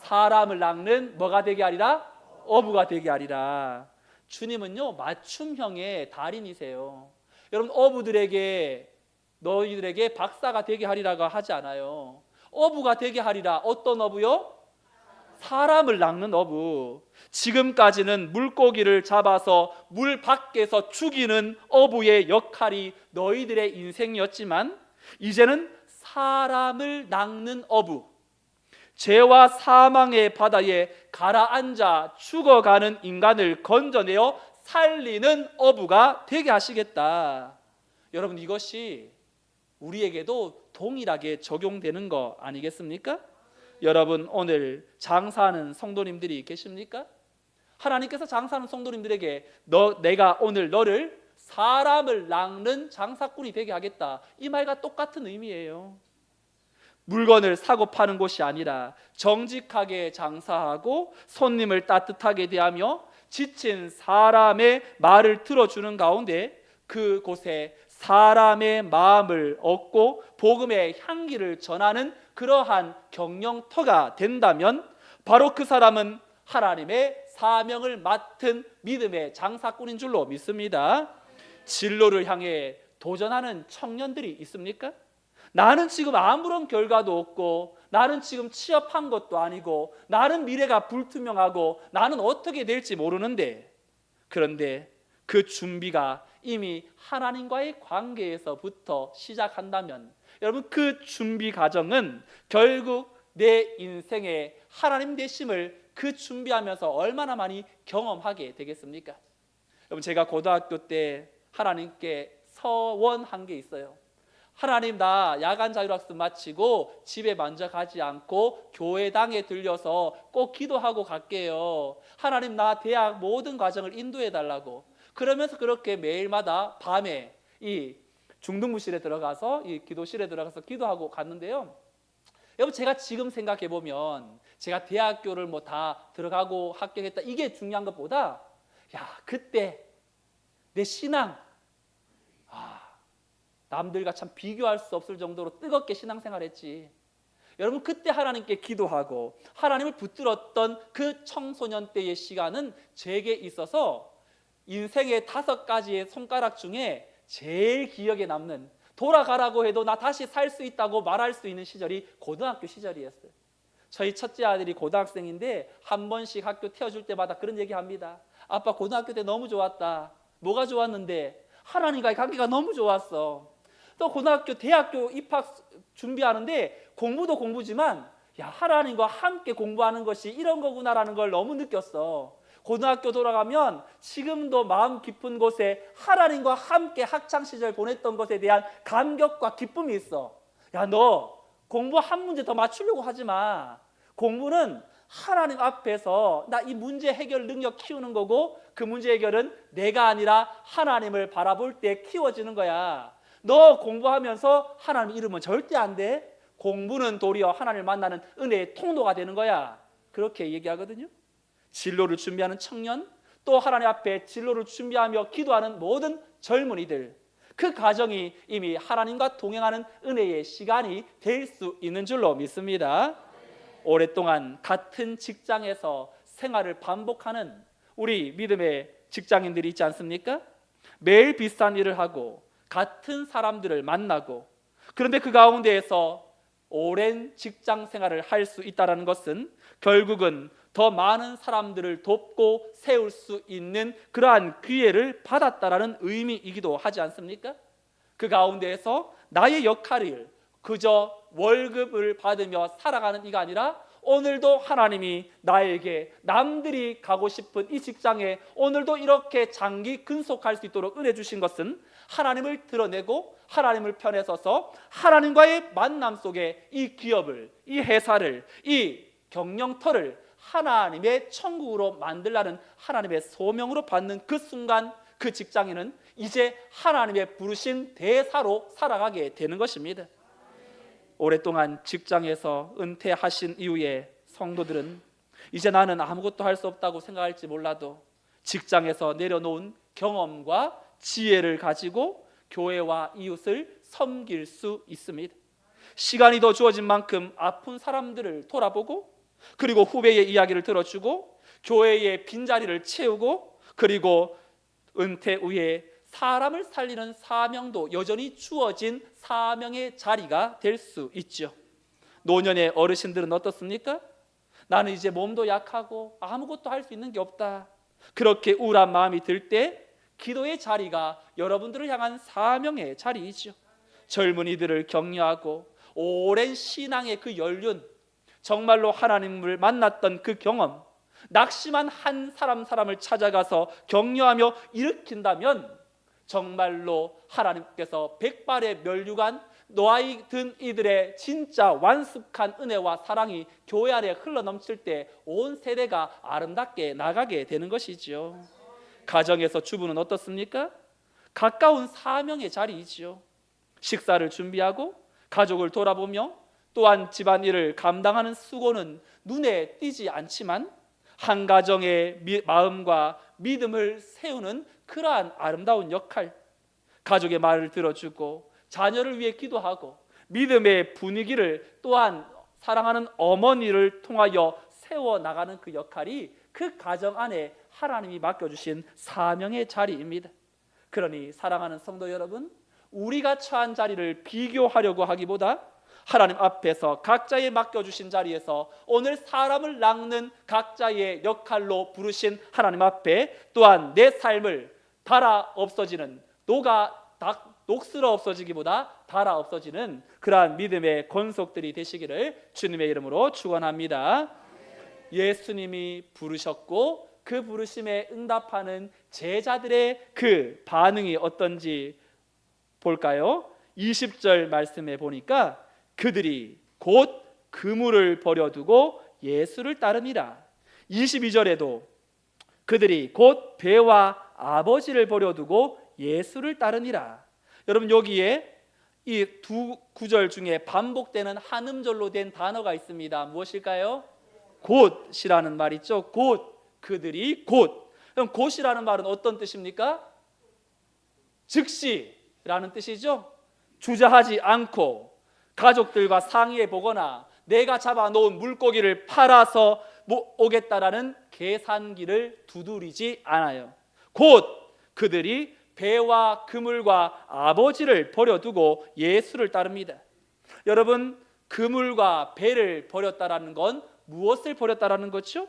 사람을 낳는 뭐가 되게 하리라? 어부가 되게 하리라. 주님은요, 맞춤형의 달인이세요. 여러분, 어부들에게 너희들에게 박사가 되게 하리라고 하지 않아요. 어부가 되게 하리라. 어떤 어부요? 사람을 낚는 어부. 지금까지는 물고기를 잡아서 물 밖에서 죽이는 어부의 역할이 너희들의 인생이었지만 이제는 사람을 낚는 어부, 죄와 사망의 바다에 가라앉아 죽어가는 인간을 건져내어 살리는 어부가 되게 하시겠다. 여러분, 이것이 우리에게도 동일하게 적용되는 거 아니겠습니까? 여러분, 오늘 장사하는 성도님들이 계십니까? 하나님께서 장사하는 성도님들에게 내가 오늘 너를 사람을 낚는 장사꾼이 되게 하겠다, 이 말과 똑같은 의미예요. 물건을 사고 파는 곳이 아니라 정직하게 장사하고 손님을 따뜻하게 대하며 지친 사람의 말을 들어주는 가운데 그곳에 사람의 마음을 얻고 복음의 향기를 전하는 그러한 경영터가 된다면 바로 그 사람은 하나님의 사명을 맡은 믿음의 장사꾼인 줄로 믿습니다. 진로를 향해 도전하는 청년들이 있습니까? 나는 지금 아무런 결과도 없고 나는 지금 취업한 것도 아니고 나는 미래가 불투명하고 나는 어떻게 될지 모르는데, 그런데 그 준비가 이미 하나님과의 관계에서부터 시작한다면 여러분, 그 준비 과정은 결국 내 인생의 하나님 되심을 그 준비하면서 얼마나 많이 경험하게 되겠습니까? 여러분, 제가 고등학교 때 하나님께 서원한 게 있어요. 하나님, 나 야간 자율학습 마치고 집에 먼저 가지 않고 교회당에 들려서 꼭 기도하고 갈게요. 하나님, 나 대학 모든 과정을 인도해 달라고. 그러면서 그렇게 매일마다 밤에 이 중등부실에 들어가서 이 기도실에 들어가서 기도하고 갔는데요. 여러분, 제가 지금 생각해 보면 제가 대학교를 뭐 다 들어가고 합격했다 이게 중요한 것보다 그때 내 신앙 남들과 참 비교할 수 없을 정도로 뜨겁게 신앙생활했지. 여러분, 그때 하나님께 기도하고 하나님을 붙들었던 그 청소년 때의 시간은 제게 있어서 인생의 5가지의 손가락 중에 제일 기억에 남는, 돌아가라고 해도 나 다시 살 수 있다고 말할 수 있는 시절이 고등학교 시절이었어요. 저희 첫째 아들이 고등학생인데 한 번씩 학교 태워줄 때마다 그런 얘기합니다. 아빠, 고등학교 때 너무 좋았다. 뭐가 좋았는데? 하나님과의 관계가 너무 좋았어. 또 고등학교, 대학교 입학 준비하는데 공부도 공부지만 하나님과 함께 공부하는 것이 이런 거구나라는 걸 너무 느꼈어. 고등학교 돌아가면 지금도 마음 깊은 곳에 하나님과 함께 학창시절 보냈던 것에 대한 감격과 기쁨이 있어. 너 공부 한 문제 더 맞추려고 하지 마. 공부는 하나님 앞에서 나 이 문제 해결 능력 키우는 거고, 그 문제 해결은 내가 아니라 하나님을 바라볼 때 키워지는 거야. 너 공부하면서 하나님 잃으면 절대 안 돼. 공부는 도리어 하나님을 만나는 은혜의 통로가 되는 거야. 그렇게 얘기하거든요. 진로를 준비하는 청년, 또 하나님 앞에 진로를 준비하며 기도하는 모든 젊은이들, 그 과정이 이미 하나님과 동행하는 은혜의 시간이 될 수 있는 줄로 믿습니다. 오랫동안 같은 직장에서 생활을 반복하는 우리 믿음의 직장인들이 있지 않습니까? 매일 비슷한 일을 하고 같은 사람들을 만나고, 그런데 그 가운데에서 오랜 직장 생활을 할 수 있다는 것은 결국은 더 많은 사람들을 돕고 세울 수 있는 그러한 기회를 받았다라는 의미이기도 하지 않습니까? 그 가운데에서 나의 역할을 그저 월급을 받으며 살아가는 이가 아니라, 오늘도 하나님이 나에게 남들이 가고 싶은 이 직장에 오늘도 이렇게 장기 근속할 수 있도록 은혜 주신 것은 하나님을 드러내고 하나님을 편에 서서 하나님과의 만남 속에 이 기업을, 이 회사를, 이 경영터를 하나님의 천국으로 만들라는 하나님의 소명으로 받는 그 순간, 그 직장인은 이제 하나님의 부르신 대사로 살아가게 되는 것입니다. 오랫동안 직장에서 은퇴하신 이후에 성도들은 이제 나는 아무것도 할 수 없다고 생각할지 몰라도 직장에서 내려놓은 경험과 지혜를 가지고 교회와 이웃을 섬길 수 있습니다. 시간이 더 주어진 만큼 아픈 사람들을 돌아보고, 그리고 후배의 이야기를 들어주고, 교회의 빈자리를 채우고, 그리고 은퇴 후에 사람을 살리는 사명도 여전히 주어진 사명의 자리가 될 수 있죠. 노년의 어르신들은 어떻습니까? 나는 이제 몸도 약하고 아무것도 할 수 있는 게 없다. 그렇게 우울한 마음이 들 때 기도의 자리가 여러분들을 향한 사명의 자리이죠. 젊은이들을 격려하고 오랜 신앙의 그 연륜, 정말로 하나님을 만났던 그 경험, 낙심한 한 사람을 찾아가서 격려하며 일으킨다면 정말로 하나님께서 백발의 면류관, 노아이 든 이들의 진짜 완숙한 은혜와 사랑이 교회 안에 흘러넘칠 때 온 세대가 아름답게 나가게 되는 것이죠. 가정에서 주부는 어떻습니까? 가까운 사명의 자리이지요. 식사를 준비하고 가족을 돌아보며 또한 집안일을 감당하는 수고는 눈에 띄지 않지만 한 가정의 마음과 믿음을 세우는 그러한 아름다운 역할, 가족의 말을 들어주고 자녀를 위해 기도하고 믿음의 분위기를 또한 사랑하는 어머니를 통하여 세워나가는 그 역할이 그 가정 안에 하나님이 맡겨주신 사명의 자리입니다. 그러니 사랑하는 성도 여러분, 우리가 처한 자리를 비교하려고 하기보다 하나님 앞에서 각자의 맡겨주신 자리에서 오늘 사람을 낚는 각자의 역할로 부르신 하나님 앞에 또한 내 삶을 달아 없어지는, 녹슬어 없어지기보다 달아 없어지는 그러한 믿음의 권속들이 되시기를 주님의 이름으로 축원합니다. 예수님이 부르셨고 그 부르심에 응답하는 제자들의 그 반응이 어떤지 볼까요? 20절 말씀에 보니까 그들이 곧 그물을 버려두고 예수를 따르니라. 22절에도 그들이 곧 배와 아버지를 버려두고 예수를 따르니라. 여러분 여기에 이 두 구절 중에 반복되는 한 음절로 된 단어가 있습니다. 무엇일까요? 곧이라는 말 있죠. 곧, 그들이 곧. 그럼 곧이라는 말은 어떤 뜻입니까? 즉시라는 뜻이죠. 주저하지 않고 가족들과 상의해 보거나 내가 잡아놓은 물고기를 팔아서 오겠다라는 계산기를 두드리지 않아요. 곧 그들이 배와 그물과 아버지를 버려두고 예수를 따릅니다. 여러분, 그물과 배를 버렸다라는 건 무엇을 버렸다라는 거죠?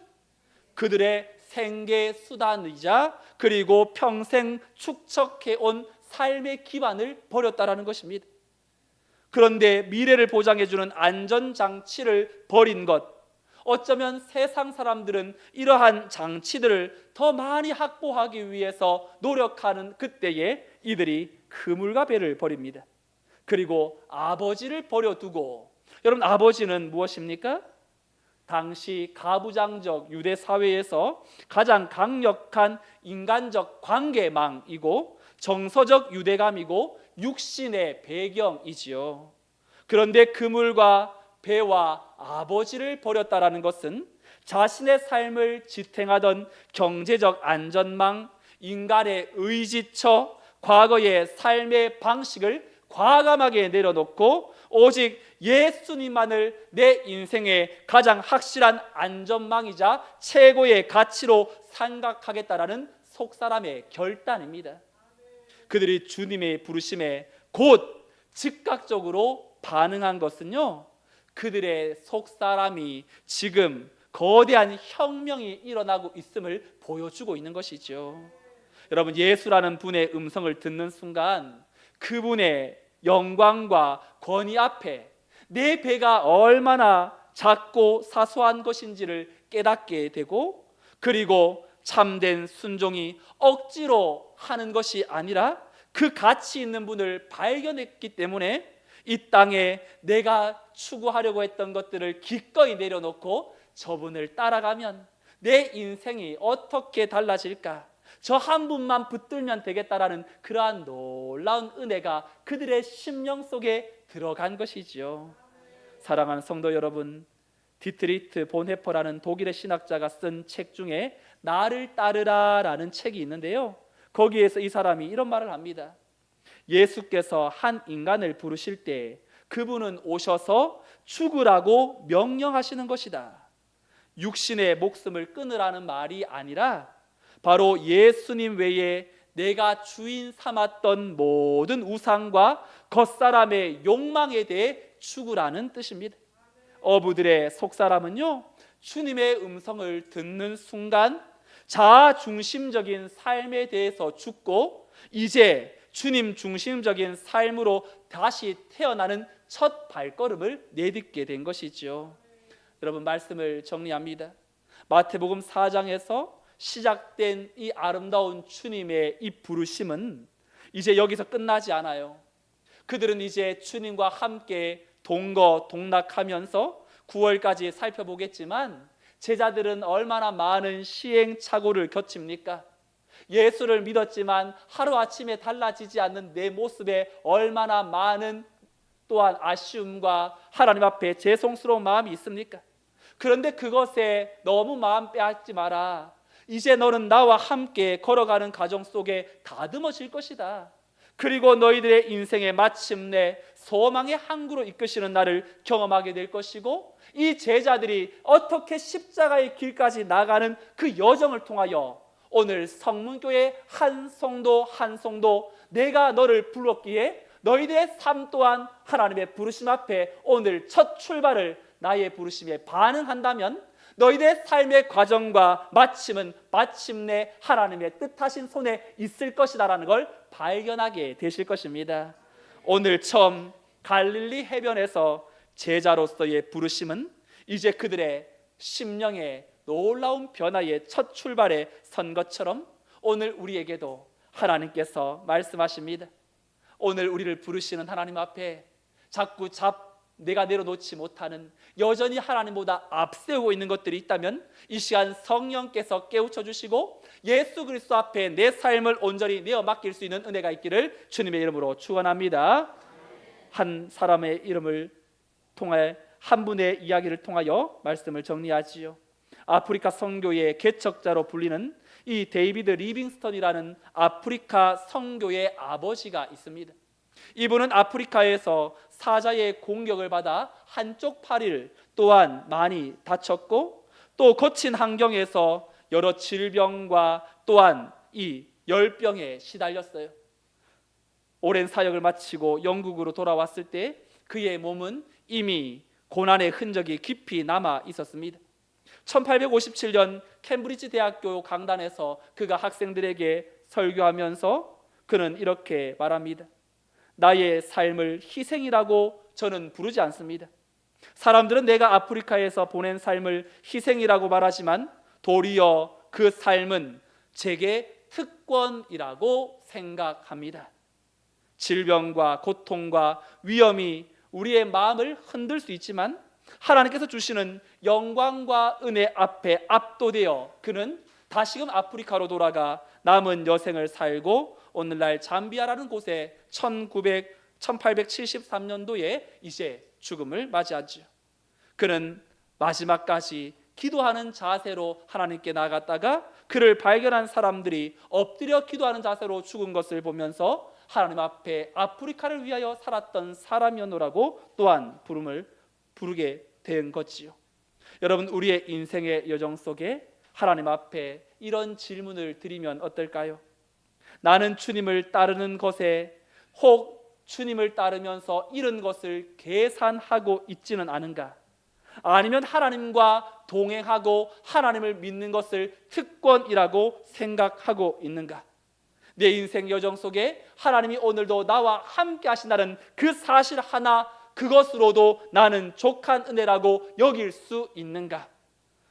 그들의 생계 수단이자 그리고 평생 축적해온 삶의 기반을 버렸다라는 것입니다. 그런데 미래를 보장해주는 안전장치를 버린 것, 어쩌면 세상 사람들은 이러한 장치들을 더 많이 확보하기 위해서 노력하는 그때에 이들이 그물과 배를 버립니다. 그리고 아버지를 버려두고, 여러분 아버지는 무엇입니까? 당시 가부장적 유대 사회에서 가장 강력한 인간적 관계망이고 정서적 유대감이고 육신의 배경이지요. 그런데 그물과 배와 아버지를 버렸다라는 것은 자신의 삶을 지탱하던 경제적 안전망, 인간의 의지처, 과거의 삶의 방식을 과감하게 내려놓고 오직 예수님만을 내 인생의 가장 확실한 안전망이자 최고의 가치로 생각하겠다라는 속사람의 결단입니다. 그들이 주님의 부르심에 곧 즉각적으로 반응한 것은요, 그들의 속사람이 지금 거대한 혁명이 일어나고 있음을 보여주고 있는 것이죠. 여러분, 예수라는 분의 음성을 듣는 순간 그분의 영광과 권위 앞에 내 배가 얼마나 작고 사소한 것인지를 깨닫게 되고, 그리고 참된 순종이 억지로 하는 것이 아니라 그 가치 있는 분을 발견했기 때문에 이 땅에 내가 추구하려고 했던 것들을 기꺼이 내려놓고 저분을 따라가면 내 인생이 어떻게 달라질까? 저 한 분만 붙들면 되겠다라는 그러한 놀라운 은혜가 그들의 심령 속에 들어간 것이지요. 사랑하는 성도 여러분, 디트리트 본헤퍼라는 독일의 신학자가 쓴 책 중에 나를 따르라라는 책이 있는데요, 거기에서 이 사람이 이런 말을 합니다. 예수께서 한 인간을 부르실 때 그분은 오셔서 죽으라고 명령하시는 것이다. 육신의 목숨을 끊으라는 말이 아니라 바로 예수님 외에 내가 주인 삼았던 모든 우상과 겉사람의 욕망에 대해 죽으라는 뜻입니다. 어부들의 속사람은요, 주님의 음성을 듣는 순간 자아 중심적인 삶에 대해서 죽고 이제 주님 중심적인 삶으로 다시 태어나는 첫 발걸음을 내딛게 된 것이죠. 여러분, 말씀을 정리합니다. 마태복음 4장에서 시작된 이 아름다운 주님의 이 부르심은 이제 여기서 끝나지 않아요. 그들은 이제 주님과 함께 동거동락하면서 9월까지 살펴보겠지만 제자들은 얼마나 많은 시행착오를 겪습니까? 예수를 믿었지만 하루아침에 달라지지 않는 내 모습에 얼마나 많은 또한 아쉬움과 하나님 앞에 죄송스러운 마음이 있습니까? 그런데 그것에 너무 마음 빼앗지 마라. 이제 너는 나와 함께 걸어가는 과정 속에 다듬어질 것이다. 그리고 너희들의 인생에 마침내 소망의 항구로 이끄시는 날을 경험하게 될 것이고, 이 제자들이 어떻게 십자가의 길까지 나가는 그 여정을 통하여 오늘 성문교회 한 성도 한 성도 내가 너를 불렀기에 너희들의 삶 또한 하나님의 부르심 앞에 오늘 첫 출발을 나의 부르심에 반응한다면 너희들의 삶의 과정과 마침은 마침내 하나님의 뜻하신 손에 있을 것이다라는 걸 발견하게 되실 것입니다. 오늘 처음 갈릴리 해변에서 제자로서의 부르심은 이제 그들의 심령의 놀라운 변화의 첫 출발에 선 것처럼 오늘 우리에게도 하나님께서 말씀하십니다. 오늘 우리를 부르시는 하나님 앞에 자꾸 내가 내려놓지 못하는, 여전히 하나님보다 앞세우고 있는 것들이 있다면 이 시간 성령께서 깨우쳐 주시고 예수 그리스도 앞에 내 삶을 온전히 내어 맡길 수 있는 은혜가 있기를 주님의 이름으로 축원합니다. 한 사람의 이름을 통해, 한 분의 이야기를 통하여 말씀을 정리하지요. 아프리카 선교의 개척자로 불리는 이 데이비드 리빙스턴이라는 아프리카 선교의 아버지가 있습니다. 이분은 아프리카에서 사자의 공격을 받아 한쪽 팔을 또한 많이 다쳤고, 또 거친 환경에서 여러 질병과 또한 이 열병에 시달렸어요. 오랜 사역을 마치고 영국으로 돌아왔을 때 그의 몸은 이미 고난의 흔적이 깊이 남아 있었습니다. 1857년 캠브리지 대학교 강단에서 그가 학생들에게 설교하면서 그는 이렇게 말합니다. 나의 삶을 희생이라고 저는 부르지 않습니다. 사람들은 내가 아프리카에서 보낸 삶을 희생이라고 말하지만 도리어 그 삶은 제게 특권이라고 생각합니다. 질병과 고통과 위험이 우리의 마음을 흔들 수 있지만 하나님께서 주시는 영광과 은혜 앞에 압도되어 그는 다시금 아프리카로 돌아가 남은 여생을 살고 오늘날 잠비아라는 곳에 1873년도에 이제 죽음을 맞이하죠. 그는 마지막까지 기도하는 자세로 하나님께 나아갔다가 그를 발견한 사람들이 엎드려 기도하는 자세로 죽은 것을 보면서 하나님 앞에 아프리카를 위하여 살았던 사람이었노라고 또한 부르게 된 것이요. 여러분, 우리의 인생의 여정 속에 하나님 앞에 이런 질문을 드리면 어떨까요? 나는 주님을 따르는 것에 혹 주님을 따르면서 잃은 것을 계산하고 있지는 않은가? 아니면 하나님과 동행하고 하나님을 믿는 것을 특권이라고 생각하고 있는가? 내 인생 여정 속에 하나님이 오늘도 나와 함께 하신다는 그 사실 하나, 그것으로도 나는 족한 은혜라고 여길 수 있는가?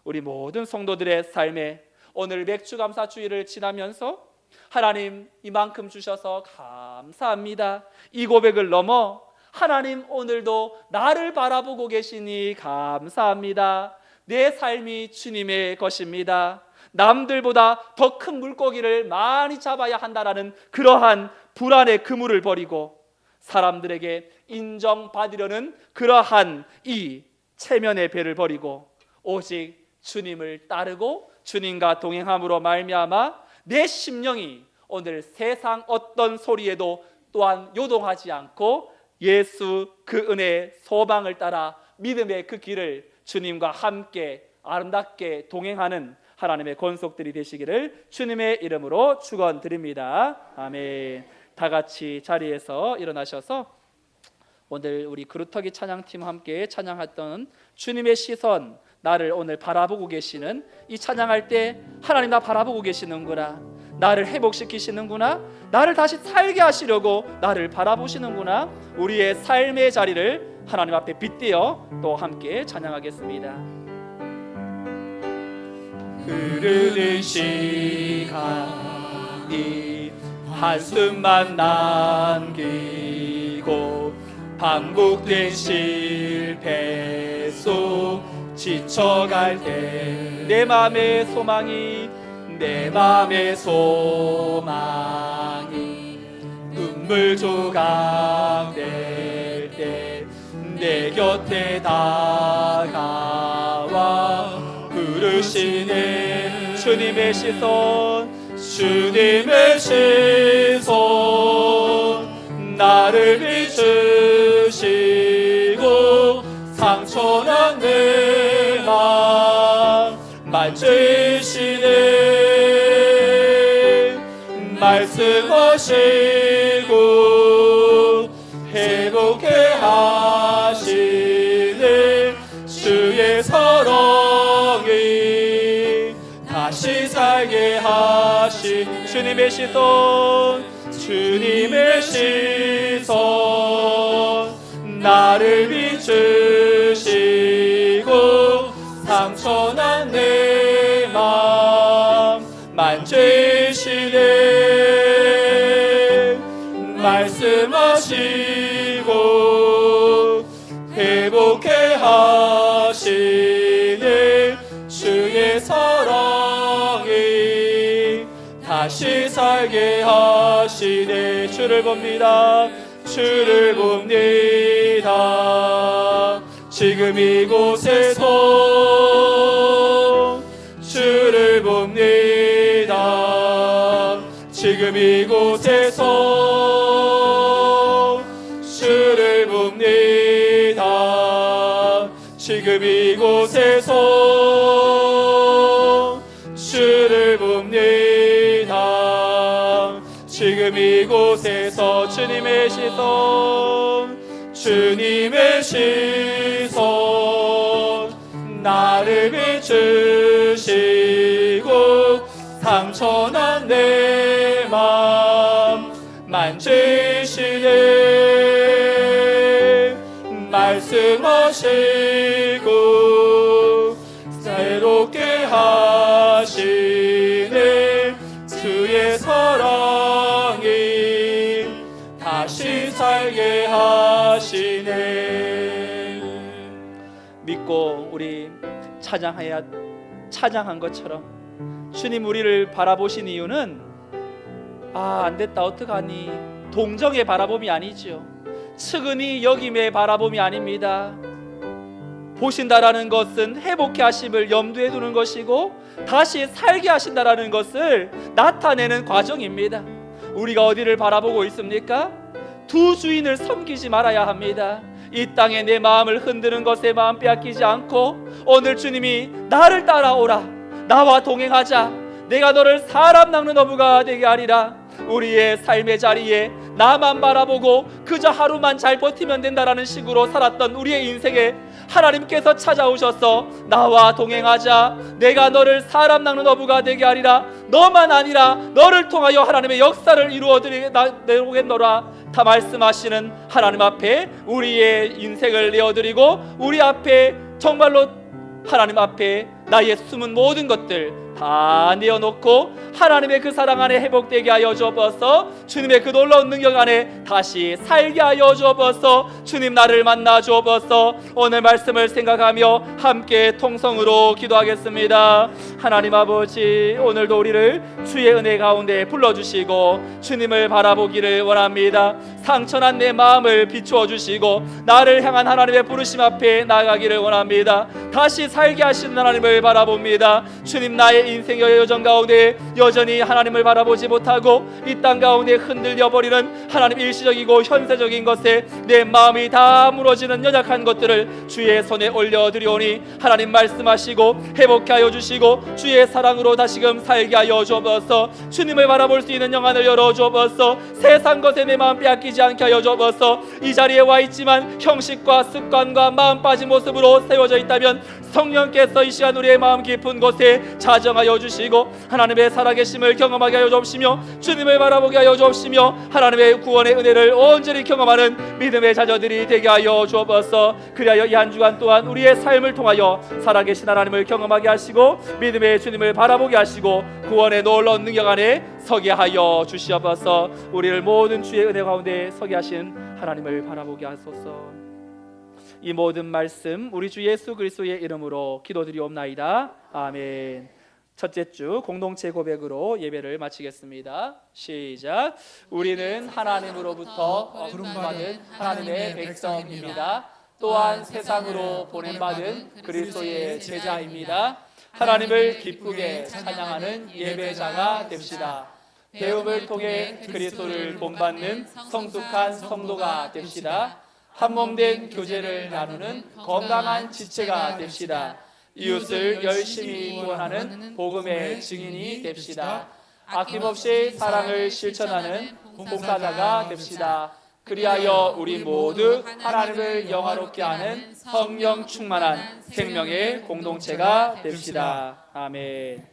우리 모든 성도들의 삶에 오늘 맥주감사주일을 지나면서 하나님 이만큼 주셔서 감사합니다, 이 고백을 넘어 하나님 오늘도 나를 바라보고 계시니 감사합니다, 내 삶이 주님의 것입니다, 남들보다 더 큰 물고기를 많이 잡아야 한다라는 그러한 불안의 그물을 버리고 사람들에게 인정받으려는 그러한 이 체면의 배를 버리고 오직 주님을 따르고 주님과 동행함으로 말미암아 내 심령이 오늘 세상 어떤 소리에도 또한 요동하지 않고 예수 그 은혜의 소망을 따라 믿음의 그 길을 주님과 함께 아름답게 동행하는 하나님의 권속들이 되시기를 주님의 이름으로 축원드립니다. 아멘. 다 같이 자리에서 일어나셔서 오늘 우리 그루터기 찬양팀과 함께 찬양했던 주님의 시선, 나를 오늘 바라보고 계시는, 이 찬양할 때 하나님 나 바라보고 계시는구나, 나를 회복시키시는구나, 나를 다시 살게 하시려고 나를 바라보시는구나, 우리의 삶의 자리를 하나님 앞에 빗대어 또 함께 찬양하겠습니다. 흐르는 시간이 한숨만 남기고 반복된 실패 속 지쳐갈 때 내 맘의 소망이 눈물 조각 될 때 내 곁에 다가와 부르시는 주님의 시선, 주님의 시선, 나를 비추시고 상처난 내 맘 만지시네, 말씀하시고 회복해 하시네, 주의 사랑이 다시 살게 하시 주님의 시선, 주님의 시선, 나를 비추시고 상처난 내 맘 만지시네, 말씀하시고 다시 살게 하시네. 주를 봅니다. 주를 봅니다. 지금 이곳에서 주를 봅니다. 지금 이곳에서 주를 봅니다. 지금 이곳에서 주를 봅니다. 지금 이곳에서 주님의 시선, 주님의 시선 나를 비추시고 상처난 내 맘 만지시네. 말씀하시고 새롭게 하시네. 주의 사랑이 다시 살게 하시네. 믿고 우리 찬양한 것처럼 주님 우리를 바라보신 이유는 안됐다 어떡하니 동정의 바라봄이 아니죠. 측은히 여김의 바라봄이 아닙니다. 보신다라는 것은 회복케 하심을 염두에 두는 것이고 다시 살게 하신다라는 것을 나타내는 과정입니다. 우리가 어디를 바라보고 있습니까? 두 주인을 섬기지 말아야 합니다. 이 땅에 내 마음을 흔드는 것에 마음 빼앗기지 않고 오늘 주님이 나를 따라오라, 나와 동행하자, 내가 너를 사람 낚는 어부가 되게 하리라. 우리의 삶의 자리에 나만 바라보고 그저 하루만 잘 버티면 된다라는 식으로 살았던 우리의 인생에 하나님께서 찾아오셔서 나와 동행하자, 내가 너를 사람 낚는 어부가 되게 하리라. 너만 아니라 너를 통하여 하나님의 역사를 이루어드리겠노라 다 말씀하시는 하나님 앞에 우리의 인생을 내어드리고 우리 앞에 정말로 하나님 앞에 나의 숨은 모든 것들 다 내어놓고 하나님의 그 사랑 안에 회복되게 하여 주옵소서. 주님의 그 놀라운 능력 안에 다시 살게 하여 주옵소서. 주님 나를 만나 주옵소서. 오늘 말씀을 생각하며 함께 통성으로 기도하겠습니다. 하나님 아버지, 오늘도 우리를 주의 은혜 가운데 불러주시고 주님을 바라보기를 원합니다. 상처난 내 마음을 비추어 주시고 나를 향한 하나님의 부르심 앞에 나가기를 원합니다. 다시 살게 하시는 하나님을 바라봅니다. 주님, 나의 인생의 여정 가운데 여전히 하나님을 바라보지 못하고 이 땅 가운데 흔들려 버리는 하나님 일시적이고 현세적인 것에 내 마음이 다 무너지는 연약한 것들을 주의 손에 올려드리오니 하나님 말씀하시고 회복케 하여 주시고 주의 사랑으로 다시금 살게 하여 주옵소서. 주님을 바라볼 수 있는 영안을 열어 주옵소서. 세상 것에 내 마음 빼앗기지 않게 하여 주옵소서. 이 자리에 와 있지만 형식과 습관과 마음 빠진 모습으로 세워져 있다면 성령께서 이 시간 우리의 마음 깊은 곳에 자정하여 주시고 하나님의 살아계심을 경험하게 하여 주옵시며 주님을 바라보게 하여 주옵시며 하나님의 구원의 은혜를 온전히 경험하는 믿음의 자녀들이 되게 하여 주옵소서. 그리하여 이 한 주간 또한 우리의 삶을 통하여 살아계신 하나님을 경험하게 하시고 믿음의 주님을 바라보게 하시고 구원의 놀라운 능력 안에 서게 하여 주시옵소서. 우리를 모든 주의 은혜 가운데 서게 하신 하나님을 바라보게 하소서. 이 모든 말씀 우리 주 예수 그리스도의 이름으로 기도드리옵나이다. 아멘. 첫째 주 공동체 고백으로 예배를 마치겠습니다. 시작. 우리는 하나님으로부터 부름받은 하나님의 백성입니다. 또한 세상으로 보냄받은 그리스도의 제자입니다. 하나님을 기쁘게 찬양하는 예배자가 됩시다. 배움을 통해 그리스도를 본받는 성숙한 성도가 됩시다. 한몸된 교제를 나누는 건강한 지체가 됩시다. 이웃을 열심히 구원하는 복음의 증인이 됩시다. 아낌없이 사랑을 실천하는 봉사자가 됩시다. 그리하여 우리 모두 하나님을 영화롭게 하는 성령 충만한 생명의 공동체가 됩시다. 아멘.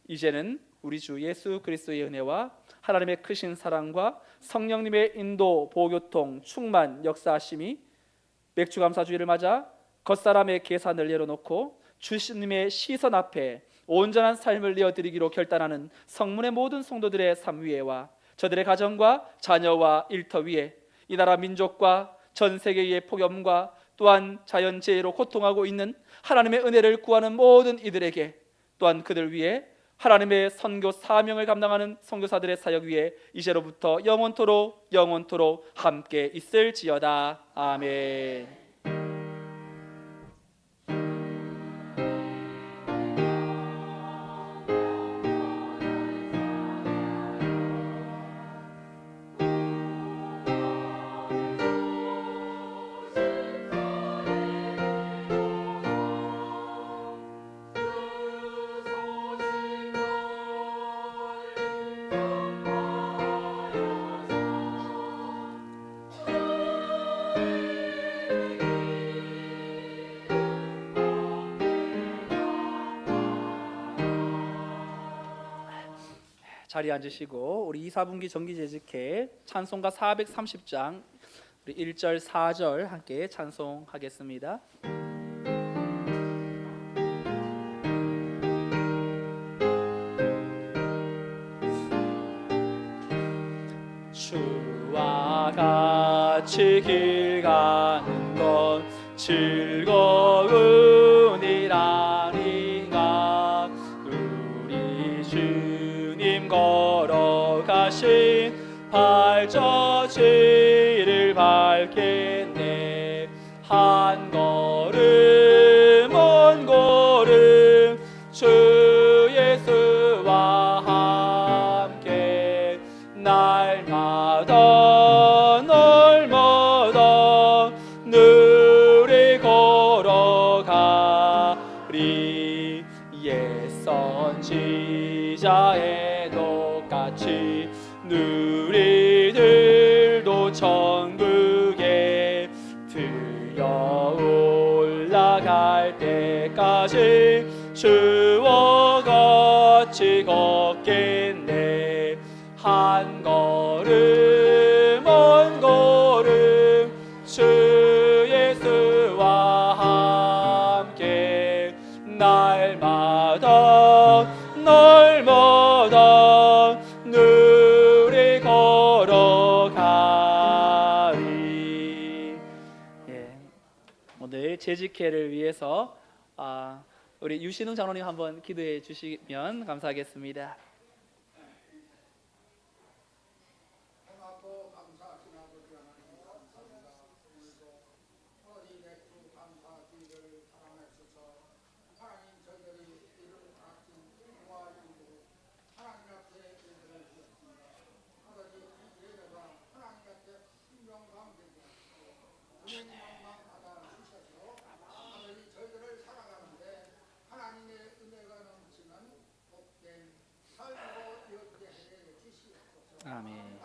이제는 우리 주 예수 그리스도의 은혜와 하나님의 크신 사랑과 성령님의 인도, 보교통, 충만, 역사하심이 맥주감사주의를 맞아 겉사람의 계산을 내려놓고 주님의 시선 앞에 온전한 삶을 내어드리기로 결단하는 성문의 모든 성도들의 삶 위에와 저들의 가정과 자녀와 일터 위에 이 나라 민족과 전 세계의 폭염과 또한 자연재해로 고통하고 있는 하나님의 은혜를 구하는 모든 이들에게 또한 그들 위에 하나님의 선교 사명을 감당하는 선교사들의 사역 위에 이제로부터 영원토록 함께 있을지어다. 아멘. 자리에 앉으시고 우리 2, 4분기 정기재직회 찬송가 430장 우리 1절 4절 함께 찬송하겠습니다. 주와 같이 길 가는 건 즐거우니라니가 우리 주님 걸어가신 발자취를 밟겠네. 한 걸음 한 걸음 주 예수와 함께 날마다 누리 걸어가리. 옛 선지자의 똑같이 누리들도 천국에 들려 올라갈 때까지 주와 같이 걷겠네. 한 걸음 한 걸음 주 예수와 함께 날마다 누리 걸어가리. 오늘 재직회를 위해서 우리 유신웅 장로님 한번 기도해 주시면 감사하겠습니다. 아멘.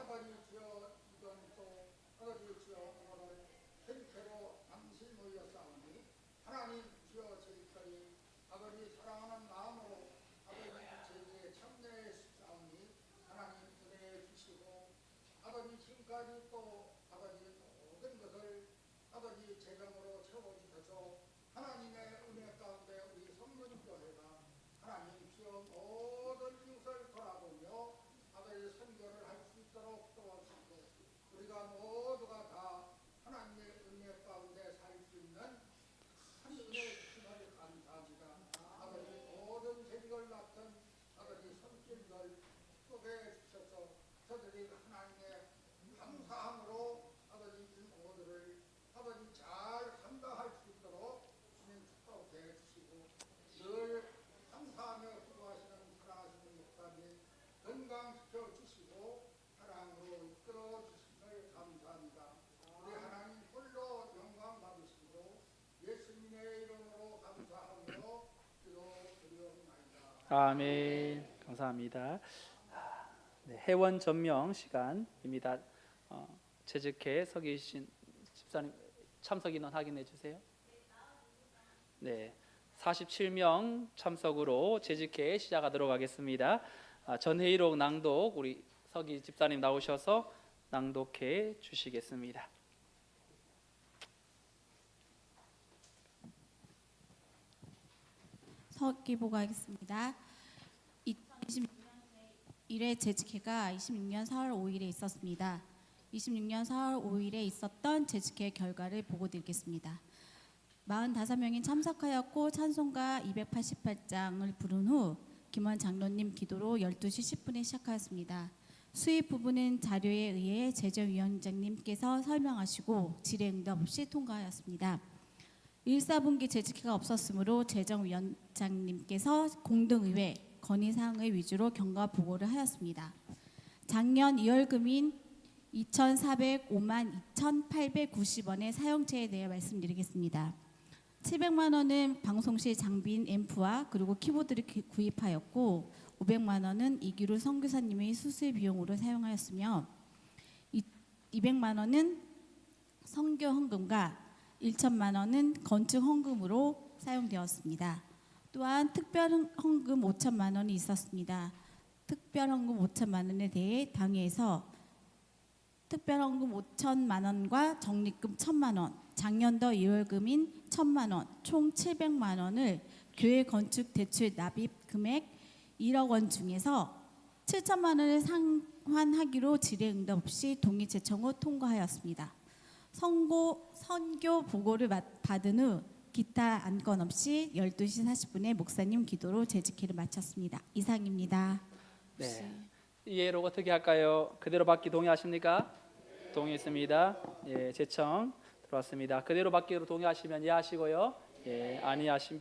아멘. 감사합니다. 네, 회원 전명 시간입니다. 재직회 서 계신 집사님 참석 인원 확인해 주세요. 네, 47명 참석으로 재직회 시작하도록 하겠습니다. 전회의록 낭독 우리 서기 집사님 나오셔서 낭독해 주시겠습니다. 서기보고 하겠습니다. 2026년 제1회 재직회가 26년 4월 5일에 있었습니다. 26년 4월 5일에 있었던 재직회 결과를 보고드리겠습니다. 45명이 참석하였고 찬송가 288장을 부른 후 김원 장로님 기도로 12시 10분에 시작하였습니다. 수입 부분은 자료에 의해 재정위원장님께서 설명하시고 질의응답 없이 통과하였습니다. 1, 4분기 재직회가 없었으므로 재정위원장님께서 공동의회 건의사항을 위주로 경과 보고를 하였습니다. 작년 2월금인 2,405만 2,890원의 사용처에 대해 말씀드리겠습니다. 700만 원은 방송실 장비인 앰프와 그리고 키보드를 구입하였고 500만 원은 이규루 선교사님의 수술 비용으로 사용하였으며 200만 원은 선교 헌금과 1천만 원은 건축 헌금으로 사용되었습니다. 또한 특별 헌금 5천만 원이 있었습니다. 특별 헌금 5천만 원에 대해 당회에서 특별 헌금 5천만 원과 적립금 1천만 원, 작년도 2월금인 1천만 원, 총 700만 원을 교회 건축 대출 납입 금액 1억 원 중에서 7천만 원을 상환하기로 질의응답 없이 동의 제청 후 통과하였습니다. 선교 보고를 받은 후 기타 안건 없이 12시 40분에 목사님 기도로 재직회를 마쳤습니다. 이상입니다. 네. 이해로 어떻게 할까요? 그대로 받기 동의하십니까? 동의했습니다. 예, 제청 들어왔습니다. 그대로 받기로 동의하시면 예하시고요. 예,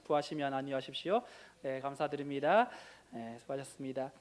부하시면 아니하십시오. 네, 감사드립니다. 네, 수고하셨습니다.